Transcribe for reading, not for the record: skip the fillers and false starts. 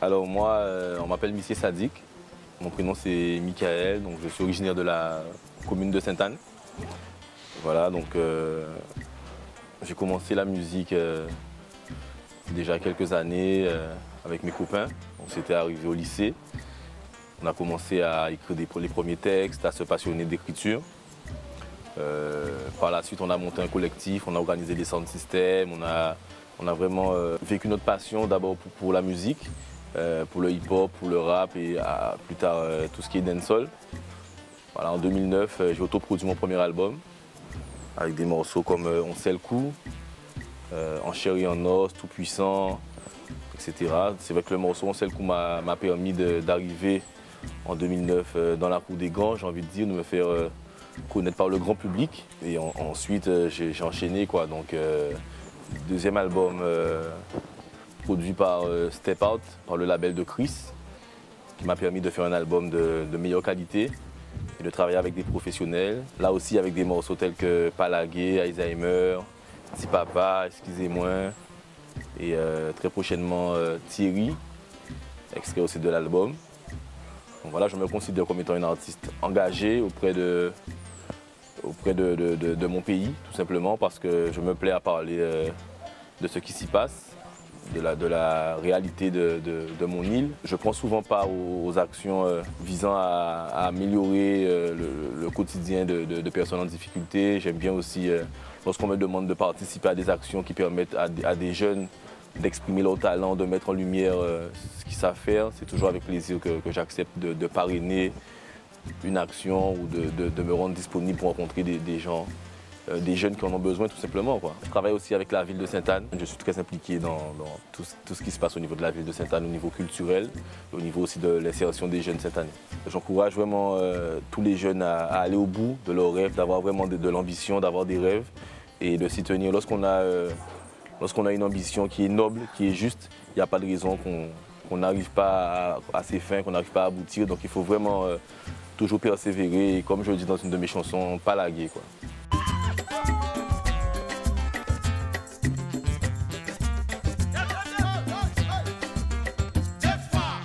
Alors moi, on m'appelle Missier Sadik. Mon prénom c'est Michael, donc je suis originaire de la commune de Sainte-Anne. Voilà, donc j'ai commencé la musique déjà quelques années avec mes copains. On s'était arrivé au lycée. On a commencé à écrire les premiers textes, à se passionner d'écriture. Par la suite, on a monté un collectif, on a organisé des sound systems, on a vraiment vécu notre passion d'abord pour la musique, pour le hip-hop, pour le rap et plus tard tout ce qui est dancehall. Voilà, en 2009, j'ai autoproduit mon premier album avec des morceaux comme On sait le coup, En chair et en os, Tout puissant, etc. C'est vrai que le morceau On sait le coup m'a permis d'arriver en 2009 dans la cour des grands, j'ai envie de dire, de me faire connaître par le grand public. Et ensuite, j'ai enchaîné, quoi. Donc, deuxième album produit par Step Out, par le label de Chris, qui m'a permis de faire un album de meilleure qualité et de travailler avec des professionnels. Là aussi, avec des morceaux tels que Palagué, Alzheimer, Petit Papa, Excusez-moi. Et très prochainement, Thierry, extrait aussi de l'album. Donc voilà, je me considère comme étant un artiste engagé auprès de mon pays, tout simplement, parce que je me plais à parler de ce qui s'y passe, de la réalité de mon île. Je prends souvent part aux actions visant à améliorer le quotidien de personnes en difficulté. J'aime bien aussi, lorsqu'on me demande de participer à des actions qui permettent à des jeunes d'exprimer leur talent, de mettre en lumière ce qu'ils savent faire. C'est toujours avec plaisir que j'accepte de parrainer une action ou de me rendre disponible pour rencontrer des gens, des jeunes qui en ont besoin tout simplement, quoi. Je travaille aussi avec la ville de Sainte-Anne. Je suis très impliqué dans tout ce qui se passe au niveau de la ville de Sainte-Anne, au niveau culturel, au niveau aussi de l'insertion des jeunes sainte-annais. J'encourage vraiment tous les jeunes à aller au bout de leurs rêves, d'avoir vraiment de l'ambition, d'avoir des rêves et de s'y tenir. Lorsqu'on a une ambition qui est noble, qui est juste, il n'y a pas de raison qu'on n'arrive pas à ses fins, qu'on n'arrive pas à aboutir. Donc il faut vraiment toujours persévérer et, comme je le dis dans une de mes chansons, pas laguer, quoi.